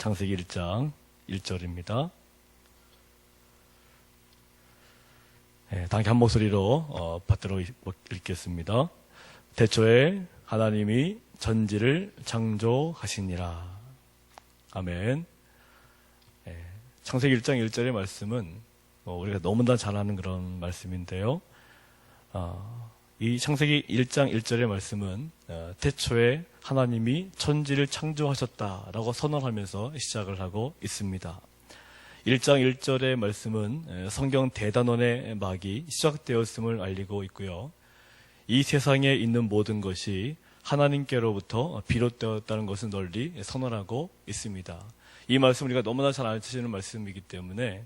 창세기 1장 1절입니다. 다 함께 한 목소리로 받들어 읽겠습니다. 태초에 하나님이 전지를 창조하시니라. 아멘. 창세기 1장 1절의 말씀은 우리가 너무나 잘 아는 그런 말씀인데요. 이 창세기 1장 1절의 말씀은 태초에 하나님이 천지를 창조하셨다라고 선언하면서 시작을 하고 있습니다. 1장 1절의 말씀은 성경 대단원의 막이 시작되었음을 알리고 있고요. 이 세상에 있는 모든 것이 하나님께로부터 비롯되었다는 것을 널리 선언하고 있습니다. 이 말씀 우리가 너무나 잘 아시는 말씀이기 때문에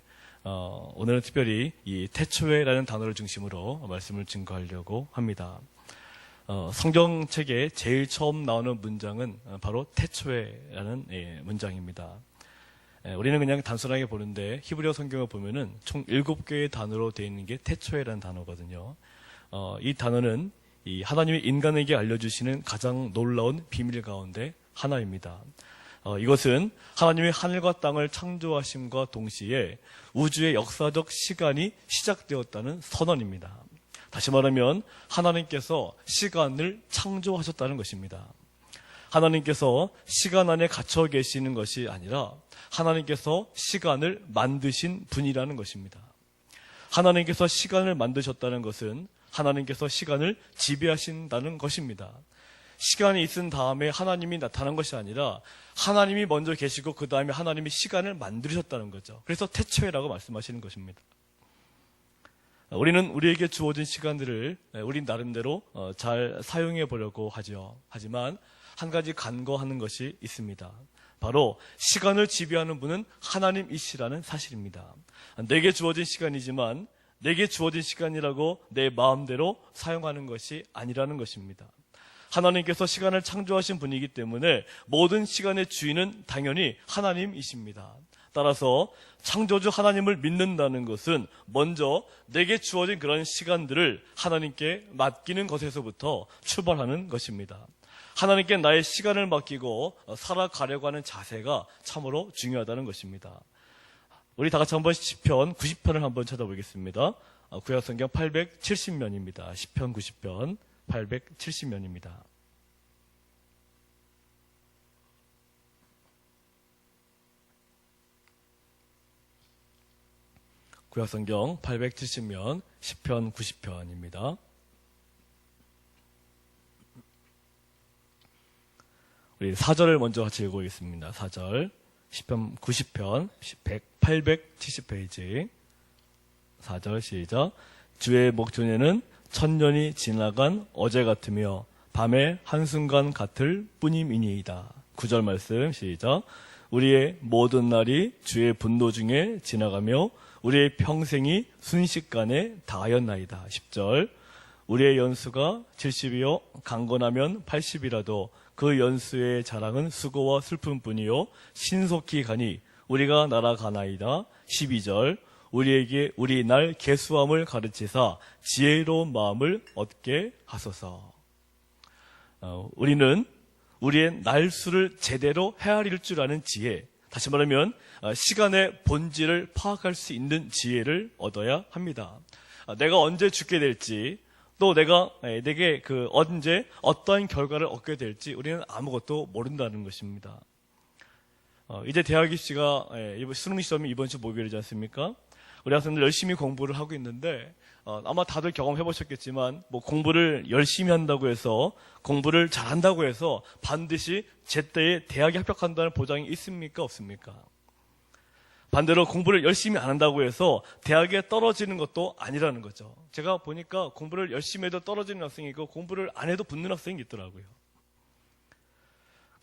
오늘은 특별히 이 태초에라는 단어를 중심으로 말씀을 증거하려고 합니다. 성경책에 제일 처음 나오는 문장은 바로 태초에라는 문장입니다. 우리는 그냥 단순하게 보는데 히브리어 성경을 보면은 총 7개의 단어로 되어 있는 게 태초에라는 단어거든요. 이 단어는 이 하나님이 인간에게 알려주시는 가장 놀라운 비밀 가운데 하나입니다. 이것은 하나님의 하늘과 땅을 창조하심과 동시에 우주의 역사적 시간이 시작되었다는 선언입니다. 다시 말하면 하나님께서 시간을 창조하셨다는 것입니다. 하나님께서 시간 안에 갇혀 계시는 것이 아니라 하나님께서 시간을 만드신 분이라는 것입니다. 하나님께서 시간을 만드셨다는 것은 하나님께서 시간을 지배하신다는 것입니다. 시간이 있은 다음에 하나님이 나타난 것이 아니라 하나님이 먼저 계시고 그 다음에 하나님이 시간을 만드셨다는 거죠. 그래서 태초에라고 말씀하시는 것입니다. 우리는 우리에게 주어진 시간들을 우리 나름대로 잘 사용해 보려고 하죠. 하지만 한 가지 간과하는 것이 있습니다. 바로 시간을 지배하는 분은 하나님이시라는 사실입니다. 내게 주어진 시간이지만 내게 주어진 시간이라고 내 마음대로 사용하는 것이 아니라는 것입니다. 하나님께서 시간을 창조하신 분이기 때문에 모든 시간의 주인은 당연히 하나님이십니다. 따라서 창조주 하나님을 믿는다는 것은 먼저 내게 주어진 그런 시간들을 하나님께 맡기는 것에서부터 출발하는 것입니다. 하나님께 나의 시간을 맡기고 살아가려고 하는 자세가 참으로 중요하다는 것입니다. 우리 다 같이 한번 시편 90편을 한번 찾아보겠습니다. 구약성경 870면입니다. 시편 90편 870면입니다. 구약성경 870면 시편 90편입니다. 우리 4절을 먼저 같이 읽어보겠습니다. 4절 시편 90편 870페이지 4절 시작. 주의 목전에는 천년이 지나간 어제 같으며 밤의 한순간 같을 뿐임이니이다. 9절 말씀 시작. 우리의 모든 날이 주의 분노 중에 지나가며 우리의 평생이 순식간에 다하였나이다. 10절. 우리의 연수가 70이요 강건하면 80이라도 그 연수의 자랑은 수고와 슬픔뿐이요 신속히 가니 우리가 날아가나이다. 12절. 우리에게 우리 날 계수함을 가르치사 지혜로운 마음을 얻게 하소서. 우리는 우리의 날수를 제대로 헤아릴 줄 아는 지혜, 다시 말하면 시간의 본질을 파악할 수 있는 지혜를 얻어야 합니다. 내가 언제 죽게 될지, 또 내게 언제 어떠한 결과를 얻게 될지 우리는 아무것도 모른다는 것입니다. 이제 대학 입시가 수능 시험이 이번 주 목요일이지 않습니까? 우리 학생들 열심히 공부를 하고 있는데 아마 다들 경험해 보셨겠지만 공부를 열심히 한다고 해서 공부를 잘한다고 해서 반드시 제때에 대학에 합격한다는 보장이 있습니까? 없습니까? 반대로 공부를 열심히 안 한다고 해서 대학에 떨어지는 것도 아니라는 거죠. 제가 보니까 공부를 열심히 해도 떨어지는 학생이 있고 공부를 안 해도 붙는 학생이 있더라고요.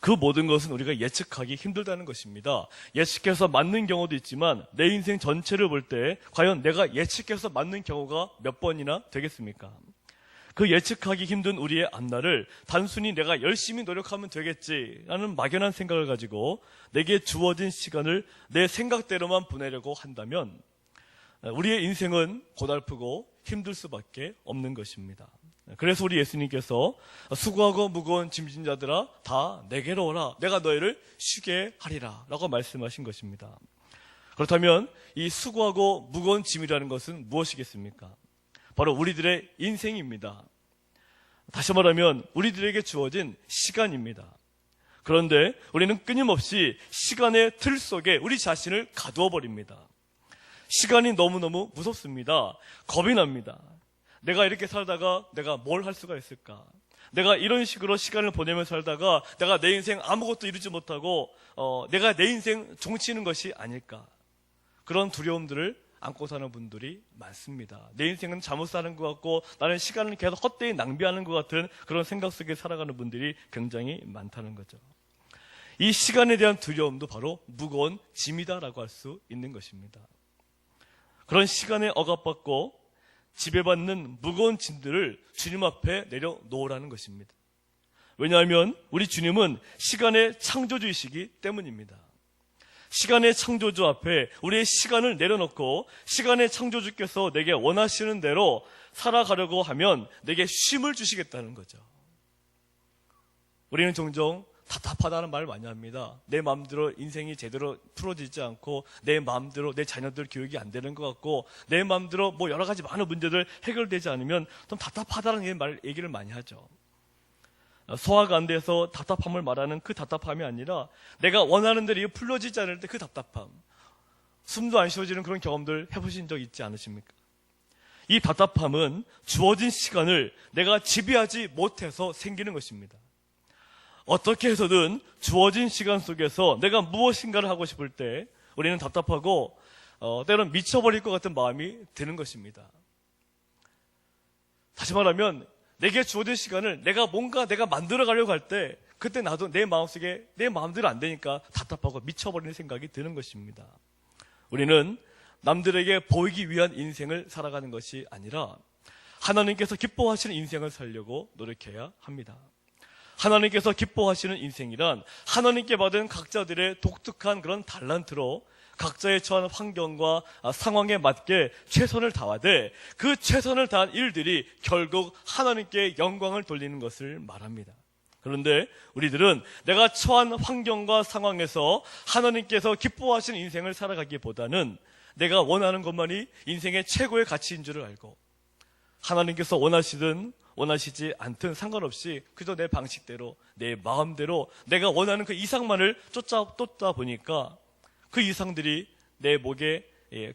그 모든 것은 우리가 예측하기 힘들다는 것입니다. 예측해서 맞는 경우도 있지만 내 인생 전체를 볼 때 과연 내가 예측해서 맞는 경우가 몇 번이나 되겠습니까? 그 예측하기 힘든 우리의 앞날을 단순히 내가 열심히 노력하면 되겠지라는 막연한 생각을 가지고 내게 주어진 시간을 내 생각대로만 보내려고 한다면 우리의 인생은 고달프고 힘들 수밖에 없는 것입니다. 그래서 우리 예수님께서 수고하고 무거운 짐진 자들아 다 내게로 오라. 내가 너희를 쉬게 하리라. 라고 말씀하신 것입니다. 그렇다면 이 수고하고 무거운 짐이라는 것은 무엇이겠습니까? 바로 우리들의 인생입니다. 다시 말하면 우리들에게 주어진 시간입니다. 그런데 우리는 끊임없이 시간의 틀 속에 우리 자신을 가두어 버립니다. 시간이 너무너무 무섭습니다. 겁이 납니다. 내가 이렇게 살다가 내가 뭘 할 수가 있을까? 내가 이런 식으로 시간을 보내며 살다가 내가 내 인생 아무것도 이루지 못하고 내가 내 인생 종치는 것이 아닐까? 그런 두려움들을 안고 사는 분들이 많습니다. 내 인생은 잘못 사는 것 같고 나는 시간을 계속 헛되이 낭비하는 것 같은 그런 생각 속에 살아가는 분들이 굉장히 많다는 거죠. 이 시간에 대한 두려움도 바로 무거운 짐이다라고 할 수 있는 것입니다. 그런 시간에 억압받고 지배받는 무거운 짐들을 주님 앞에 내려놓으라는 것입니다. 왜냐하면 우리 주님은 시간의 창조주이시기 때문입니다. 시간의 창조주 앞에 우리의 시간을 내려놓고 시간의 창조주께서 내게 원하시는 대로 살아가려고 하면 내게 쉼을 주시겠다는 거죠. 우리는 종종 답답하다는 말을 많이 합니다. 내 마음대로 인생이 제대로 풀어지지 않고 내 마음대로 내 자녀들 교육이 안 되는 것 같고 내 마음대로 뭐 여러 가지 많은 문제들 해결되지 않으면 좀 답답하다는 얘기를 많이 하죠. 소화가 안 돼서 답답함을 말하는 그 답답함이 아니라 내가 원하는 대로 풀려지지 않을 때 그 답답함, 숨도 안 쉬어지는 그런 경험들 해보신 적 있지 않으십니까? 이 답답함은 주어진 시간을 내가 지배하지 못해서 생기는 것입니다. 어떻게 해서든 주어진 시간 속에서 내가 무엇인가를 하고 싶을 때 우리는 답답하고 때로는 미쳐버릴 것 같은 마음이 드는 것입니다. 다시 말하면 내게 주어진 시간을 내가 만들어가려고 할 때 그때 나도 내 마음속에 내 마음대로 안 되니까 답답하고 미쳐버리는 생각이 드는 것입니다. 우리는 남들에게 보이기 위한 인생을 살아가는 것이 아니라 하나님께서 기뻐하시는 인생을 살려고 노력해야 합니다. 하나님께서 기뻐하시는 인생이란 하나님께 받은 각자들의 독특한 그런 달란트로 각자의 처한 환경과 상황에 맞게 최선을 다하되 그 최선을 다한 일들이 결국 하나님께 영광을 돌리는 것을 말합니다. 그런데 우리들은 내가 처한 환경과 상황에서 하나님께서 기뻐하시는 인생을 살아가기보다는 내가 원하는 것만이 인생의 최고의 가치인 줄을 알고 하나님께서 원하시든 원하시지 않든 상관없이 그저 내 방식대로 내 마음대로 내가 원하는 그 이상만을 쫓다 보니까 그 이상들이 내 목에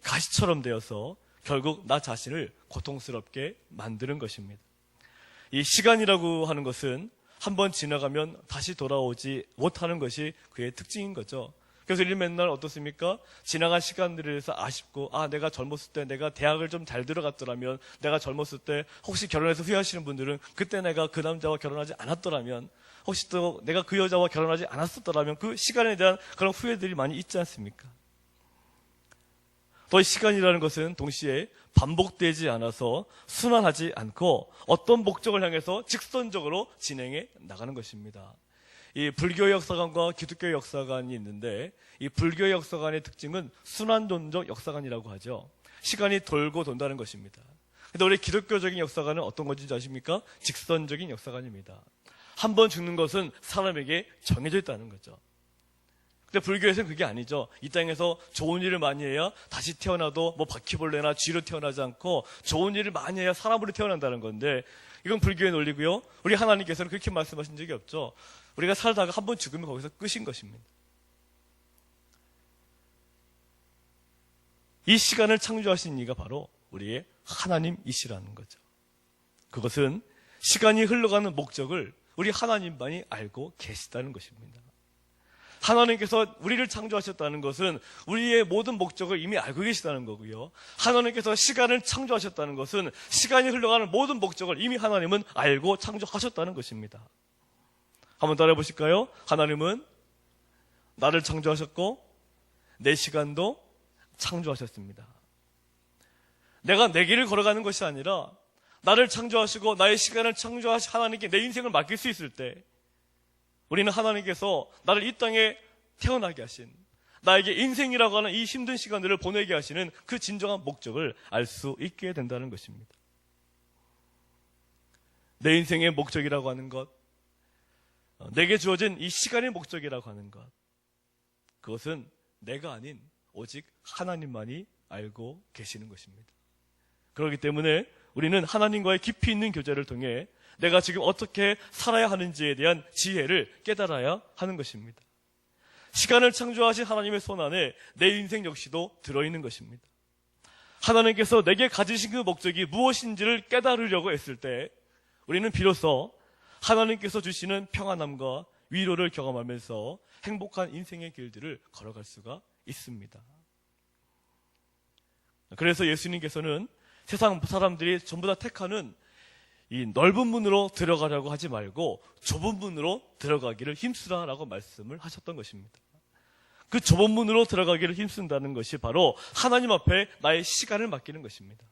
가시처럼 되어서 결국 나 자신을 고통스럽게 만드는 것입니다. 이 시간이라고 하는 것은 한번 지나가면 다시 돌아오지 못하는 것이 그의 특징인 거죠. 그래서 우리 맨날 어떻습니까? 지나간 시간들에 대해서 아쉽고 내가 젊었을 때 내가 대학을 좀 잘 들어갔더라면 내가 젊었을 때 혹시 결혼해서 후회하시는 분들은 그때 내가 그 남자와 결혼하지 않았더라면 혹시 또 내가 그 여자와 결혼하지 않았었더라면 그 시간에 대한 그런 후회들이 많이 있지 않습니까? 또 시간이라는 것은 동시에 반복되지 않아서 순환하지 않고 어떤 목적을 향해서 직선적으로 진행해 나가는 것입니다. 이 불교의 역사관과 기독교의 역사관이 있는데 이 불교의 역사관의 특징은 순환론적 역사관이라고 하죠. 시간이 돌고 돈다는 것입니다. 근데 우리 기독교적인 역사관은 어떤 건지 아십니까? 직선적인 역사관입니다. 한 번 죽는 것은 사람에게 정해져 있다는 거죠. 근데 불교에서는 그게 아니죠. 이 땅에서 좋은 일을 많이 해야 다시 태어나도 뭐 바퀴벌레나 쥐로 태어나지 않고 좋은 일을 많이 해야 사람으로 태어난다는 건데 이건 불교의 논리고요. 우리 하나님께서는 그렇게 말씀하신 적이 없죠. 우리가 살다가 한 번 죽으면 거기서 끝인 것입니다. 이 시간을 창조하신 이가 바로 우리의 하나님이시라는 거죠. 그것은 시간이 흘러가는 목적을 우리 하나님만이 알고 계시다는 것입니다. 하나님께서 우리를 창조하셨다는 것은 우리의 모든 목적을 이미 알고 계시다는 거고요. 하나님께서 시간을 창조하셨다는 것은 시간이 흘러가는 모든 목적을 이미 하나님은 알고 창조하셨다는 것입니다. 한번 따라해 보실까요? 하나님은 나를 창조하셨고 내 시간도 창조하셨습니다. 내가 내 길을 걸어가는 것이 아니라 나를 창조하시고 나의 시간을 창조하신 하나님께 내 인생을 맡길 수 있을 때 우리는 하나님께서 나를 이 땅에 태어나게 하신 나에게 인생이라고 하는 이 힘든 시간들을 보내게 하시는 그 진정한 목적을 알 수 있게 된다는 것입니다. 내 인생의 목적이라고 하는 것, 내게 주어진 이 시간의 목적이라고 하는 것, 그것은 내가 아닌 오직 하나님만이 알고 계시는 것입니다. 그렇기 때문에 우리는 하나님과의 깊이 있는 교제를 통해 내가 지금 어떻게 살아야 하는지에 대한 지혜를 깨달아야 하는 것입니다. 시간을 창조하신 하나님의 손 안에 내 인생 역시도 들어있는 것입니다. 하나님께서 내게 가지신 그 목적이 무엇인지를 깨달으려고 했을 때 우리는 비로소 하나님께서 주시는 평안함과 위로를 경험하면서 행복한 인생의 길들을 걸어갈 수가 있습니다. 그래서 예수님께서는 세상 사람들이 전부 다 택하는 이 넓은 문으로 들어가려고 하지 말고 좁은 문으로 들어가기를 힘쓰라라고 말씀을 하셨던 것입니다. 그 좁은 문으로 들어가기를 힘쓴다는 것이 바로 하나님 앞에 나의 시간을 맡기는 것입니다.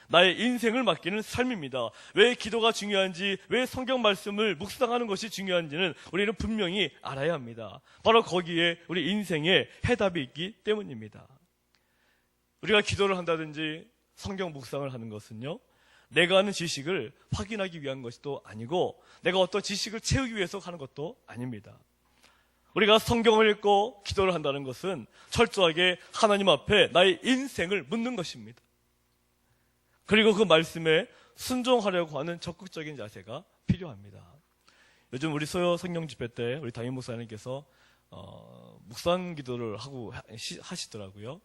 나의 인생을 맡기는 삶입니다. 왜 기도가 중요한지, 왜 성경 말씀을 묵상하는 것이 중요한지는 우리는 분명히 알아야 합니다. 바로 거기에 우리 인생의 해답이 있기 때문입니다. 우리가 기도를 한다든지 성경 묵상을 하는 것은요, 내가 아는 지식을 확인하기 위한 것도 아니고 내가 어떤 지식을 채우기 위해서 하는 것도 아닙니다. 우리가 성경을 읽고 기도를 한다는 것은 철저하게 하나님 앞에 나의 인생을 묻는 것입니다. 그리고 그 말씀에 순종하려고 하는 적극적인 자세가 필요합니다. 요즘 우리 소요 성경 집회 때 우리 담임 목사님께서 묵상 기도를 하시더라고요.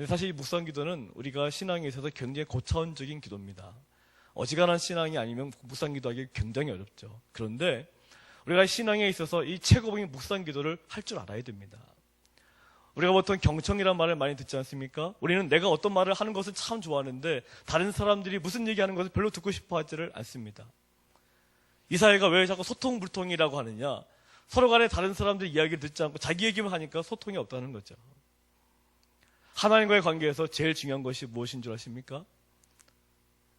사실 이 묵상 기도는 우리가 신앙에 있어서 굉장히 고차원적인 기도입니다. 어지간한 신앙이 아니면 묵상 기도하기 굉장히 어렵죠. 그런데 우리가 신앙에 있어서 이 최고봉인 묵상 기도를 할 줄 알아야 됩니다. 우리가 보통 경청이라는 말을 많이 듣지 않습니까? 우리는 내가 어떤 말을 하는 것은 참 좋아하는데 다른 사람들이 무슨 얘기하는 것을 별로 듣고 싶어 하지를 않습니다. 이 사회가 왜 자꾸 소통불통이라고 하느냐? 서로 간에 다른 사람들 이야기를 듣지 않고 자기 얘기만 하니까 소통이 없다는 거죠. 하나님과의 관계에서 제일 중요한 것이 무엇인 줄 아십니까?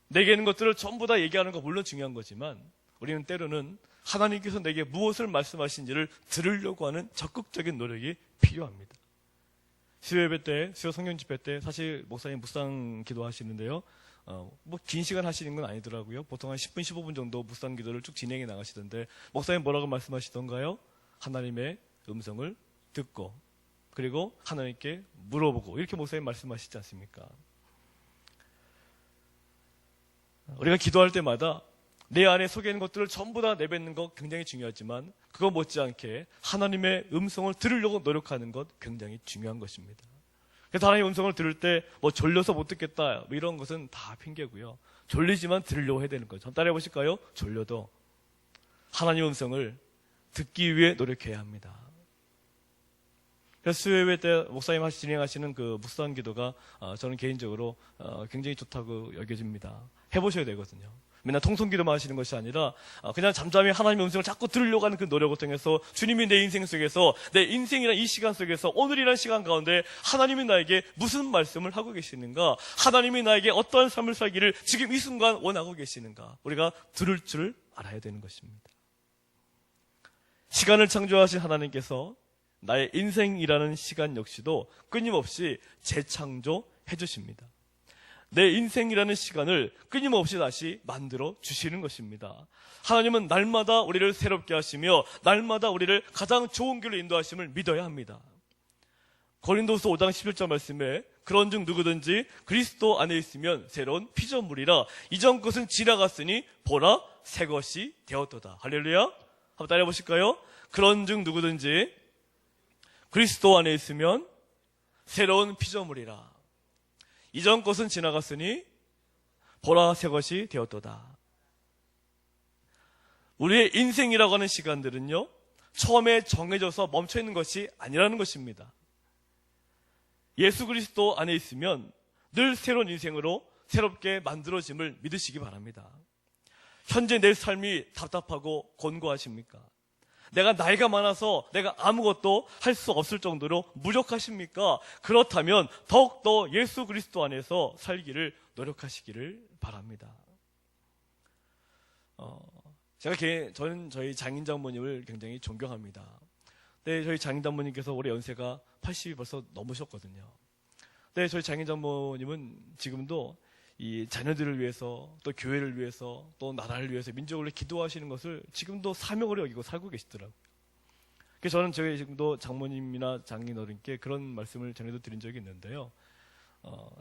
내게 있는 것들을 전부 다 얘기하는 거 물론 중요한 거지만 우리는 때로는 하나님께서 내게 무엇을 말씀하신지를 들으려고 하는 적극적인 노력이 필요합니다. 수요 예배 때, 수요 성경 집회 때 사실 목사님 묵상 기도하시는데요. 뭐 긴 시간 하시는 건 아니더라고요. 보통 한 10분, 15분 정도 묵상 기도를 쭉 진행해 나가시던데 목사님 뭐라고 말씀하시던가요? 하나님의 음성을 듣고 그리고 하나님께 물어보고 이렇게 목사님 말씀하시지 않습니까? 우리가 기도할 때마다 내 안에 속에 있는 것들을 전부 다 내뱉는 것 굉장히 중요하지만 그거 못지않게 하나님의 음성을 들으려고 노력하는 것 굉장히 중요한 것입니다. 그래서 하나님의 음성을 들을 때 뭐 졸려서 못 듣겠다 뭐 이런 것은 다 핑계고요. 졸리지만 들으려고 해야 되는 거죠. 따라해 보실까요? 졸려도 하나님의 음성을 듣기 위해 노력해야 합니다. 그래서 수요예배 때 목사님 진행하시는 그 묵상 기도가 저는 개인적으로 굉장히 좋다고 여겨집니다. 해보셔야 되거든요. 맨날 통성기도만 하시는 것이 아니라 그냥 잠잠히 하나님의 음성을 자꾸 들으려고 하는 그 노력을 통해서 주님이 내 인생 속에서 내 인생이란 이 시간 속에서 오늘이란 시간 가운데 하나님이 나에게 무슨 말씀을 하고 계시는가, 하나님이 나에게 어떠한 삶을 살기를 지금 이 순간 원하고 계시는가 우리가 들을 줄 알아야 되는 것입니다. 시간을 창조하신 하나님께서 나의 인생이라는 시간 역시도 끊임없이 재창조해 주십니다. 내 인생이라는 시간을 끊임없이 다시 만들어 주시는 것입니다. 하나님은 날마다 우리를 새롭게 하시며 날마다 우리를 가장 좋은 길로 인도하심을 믿어야 합니다. 고린도서 5장 11절 말씀에 그런즉 누구든지 그리스도 안에 있으면 새로운 피조물이라 이전 것은 지나갔으니 보라 새 것이 되었도다. 할렐루야. 한번 따라해 보실까요? 그런즉 누구든지 그리스도 안에 있으면 새로운 피조물이라 이전 것은 지나갔으니 보라 새 것이 되었도다. 우리의 인생이라고 하는 시간들은요, 처음에 정해져서 멈춰있는 것이 아니라는 것입니다. 예수 그리스도 안에 있으면 늘 새로운 인생으로 새롭게 만들어짐을 믿으시기 바랍니다. 현재 내 삶이 답답하고 곤고하십니까? 내가 나이가 많아서 내가 아무것도 할 수 없을 정도로 무력하십니까? 그렇다면 더욱더 예수 그리스도 안에서 살기를 노력하시기를 바랍니다. 저는 저희 장인 장모님을 굉장히 존경합니다. 근데 저희 장인 장모님께서 올해 연세가 80이 벌써 넘으셨거든요. 근데 저희 장인 장모님은 지금도 이 자녀들을 위해서, 또 교회를 위해서, 또 나라를 위해서, 민족을 위해 기도하시는 것을 지금도 사명으로 여기고 살고 계시더라고요. 그래서 저는 저희 지금도 장모님이나 장인어른께 그런 말씀을 전에도 드린 적이 있는데요.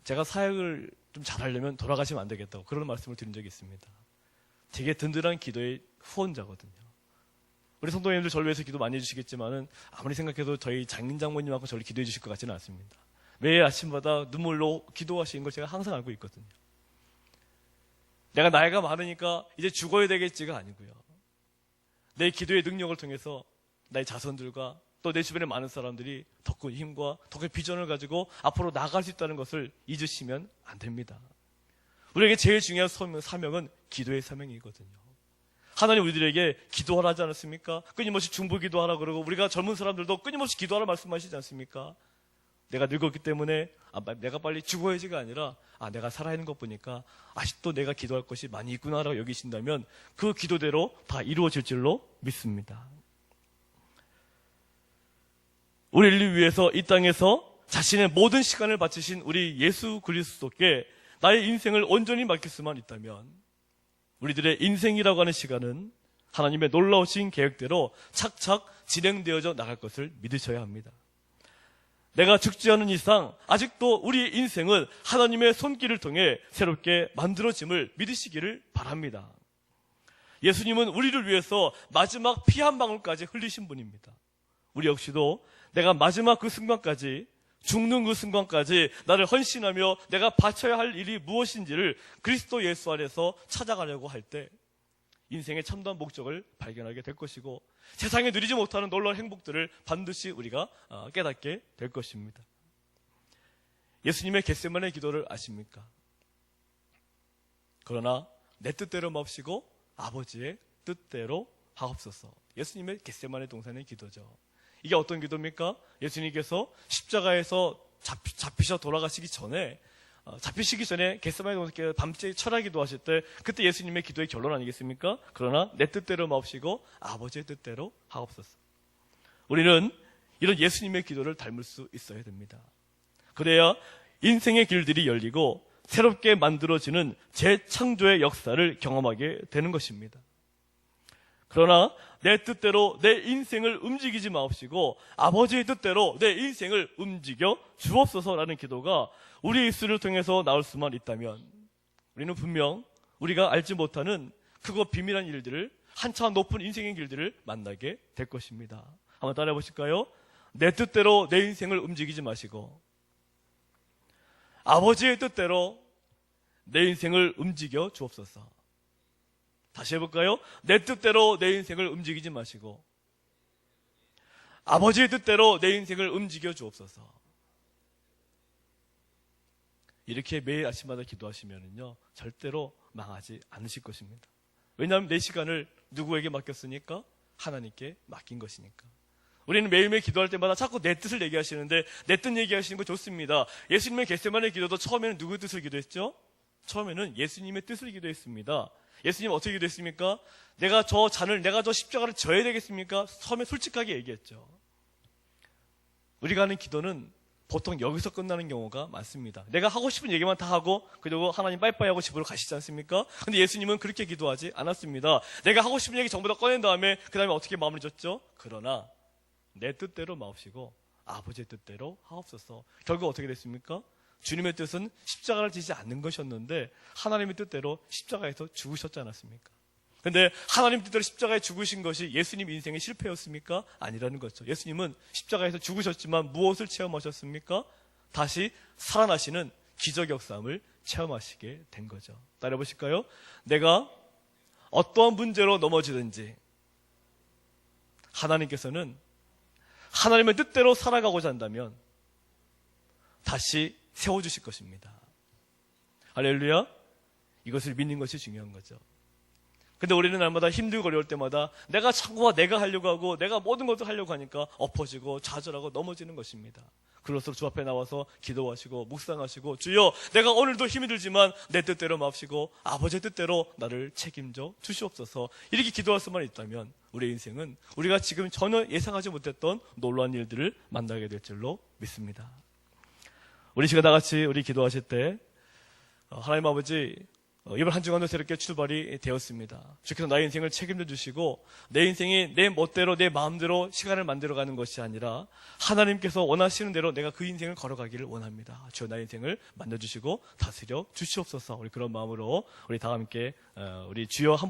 제가 사역을 좀 잘하려면 돌아가시면 안 되겠다고 그런 말씀을 드린 적이 있습니다. 되게 든든한 기도의 후원자거든요. 우리 성도님들 저를 위해서 기도 많이 해주시겠지만은 아무리 생각해도 저희 장인 장모님하고 저를 기도해 주실 것 같지는 않습니다. 매일 아침마다 눈물로 기도하시는 걸 제가 항상 알고 있거든요. 내가 나이가 많으니까 이제 죽어야 되겠지가 아니고요. 내 기도의 능력을 통해서 나의 자손들과 또 내 주변의 많은 사람들이 더 큰 힘과 더 큰 비전을 가지고 앞으로 나아갈 수 있다는 것을 잊으시면 안 됩니다. 우리에게 제일 중요한 사명은 기도의 사명이거든요. 하나님 우리들에게 기도하라 하지 않았습니까? 끊임없이 중보 기도하라 그러고 우리가 젊은 사람들도 끊임없이 기도하라 말씀하시지 않습니까? 내가 늙었기 때문에 내가 빨리 죽어야지가 아니라 내가 살아있는 것 보니까 아직도 내가 기도할 것이 많이 있구나라고 여기신다면 그 기도대로 다 이루어질 줄로 믿습니다. 우리 인류 위해서 이 땅에서 자신의 모든 시간을 바치신 우리 예수 그리스도께 나의 인생을 온전히 맡길 수만 있다면 우리들의 인생이라고 하는 시간은 하나님의 놀라우신 계획대로 착착 진행되어져 나갈 것을 믿으셔야 합니다. 내가 죽지 않은 이상 아직도 우리의 인생은 하나님의 손길을 통해 새롭게 만들어짐을 믿으시기를 바랍니다. 예수님은 우리를 위해서 마지막 피 한 방울까지 흘리신 분입니다. 우리 역시도 내가 마지막 그 순간까지, 죽는 그 순간까지 나를 헌신하며 내가 바쳐야 할 일이 무엇인지를 그리스도 예수 안에서 찾아가려고 할 때 인생의 참다운 목적을 발견하게 될 것이고 세상에 누리지 못하는 놀라운 행복들을 반드시 우리가 깨닫게 될 것입니다. 예수님의 겟세마네 기도를 아십니까? 그러나 내 뜻대로 마옵시고 아버지의 뜻대로 하옵소서. 예수님의 겟세마네 동산의 기도죠. 이게 어떤 기도입니까? 예수님께서 십자가에서 잡히셔 돌아가시기 전에 잡히시기 전에 겟세마네 동산께 밤새 철야기도 하실 때 그때 예수님의 기도의 결론 아니겠습니까? 그러나 내 뜻대로 마옵시고 아버지의 뜻대로 하옵소서. 우리는 이런 예수님의 기도를 닮을 수 있어야 됩니다. 그래야 인생의 길들이 열리고 새롭게 만들어지는 재창조의 역사를 경험하게 되는 것입니다. 그러나 내 뜻대로 내 인생을 움직이지 마옵시고 아버지의 뜻대로 내 인생을 움직여 주옵소서라는 기도가 우리의 입술을 통해서 나올 수만 있다면 우리는 분명 우리가 알지 못하는 크고 비밀한 일들을 한참 높은 인생의 길들을 만나게 될 것입니다. 한번 따라해 보실까요? 내 뜻대로 내 인생을 움직이지 마시고 아버지의 뜻대로 내 인생을 움직여 주옵소서. 다시 해볼까요? 내 뜻대로 내 인생을 움직이지 마시고 아버지의 뜻대로 내 인생을 움직여 주옵소서. 이렇게 매일 아침마다 기도하시면요 절대로 망하지 않으실 것입니다. 왜냐하면 내 시간을 누구에게 맡겼으니까? 하나님께 맡긴 것이니까. 우리는 매일매일 기도할 때마다 자꾸 내 뜻을 얘기하시는데 내 뜻 얘기하시는 거 좋습니다. 예수님의 겟세마네 기도도 처음에는 누구의 뜻을 기도했죠? 처음에는 예수님의 뜻을 기도했습니다. 예수님 어떻게 기도했습니까? 내가 저 십자가를 져야 되겠습니까? 처음에 솔직하게 얘기했죠. 우리가 하는 기도는 보통 여기서 끝나는 경우가 많습니다. 내가 하고 싶은 얘기만 다 하고 그리고 하나님 빠이빠이 하고 집으로 가시지 않습니까? 근데 예수님은 그렇게 기도하지 않았습니다. 내가 하고 싶은 얘기 전부 다 꺼낸 다음에 그 다음에 어떻게 마무리 졌죠? 그러나 내 뜻대로 마옵시고 아버지의 뜻대로 하옵소서. 결국 어떻게 됐습니까? 주님의 뜻은 십자가를 지지 않는 것이었는데 하나님의 뜻대로 십자가에서 죽으셨지 않았습니까? 근데 하나님 뜻대로 십자가에 죽으신 것이 예수님 인생의 실패였습니까? 아니라는 거죠. 예수님은 십자가에서 죽으셨지만 무엇을 체험하셨습니까? 다시 살아나시는 기적 역사함을 체험하시게 된 거죠. 따라해 보실까요? 내가 어떠한 문제로 넘어지든지 하나님께서는 하나님의 뜻대로 살아가고자 한다면 다시 세워주실 것입니다. 할렐루야. 이것을 믿는 것이 중요한 거죠. 근데 우리는 날마다 힘들고 어려울 때마다 내가 하려고 하고 내가 모든 것을 하려고 하니까 엎어지고 좌절하고 넘어지는 것입니다. 그럴수록 주 앞에 나와서 기도하시고 묵상하시고 주여 내가 오늘도 힘이 들지만 내 뜻대로 마옵시고 아버지의 뜻대로 나를 책임져 주시옵소서. 이렇게 기도할 수만 있다면 우리의 인생은 우리가 지금 전혀 예상하지 못했던 놀라운 일들을 만나게 될 줄로 믿습니다. 우리 시간 다 같이 우리 기도하실 때 하나님 아버지, 이번 한 주간도 새롭게 출발이 되었습니다. 주께서 나의 인생을 책임져 주시고 내 인생이 내 멋대로 내 마음대로 시간을 만들어가는 것이 아니라 하나님께서 원하시는 대로 내가 그 인생을 걸어가기를 원합니다. 주여 나의 인생을 만져주시고 다스려 주시옵소서. 우리 그런 마음으로 우리 다 함께 우리 주여 한번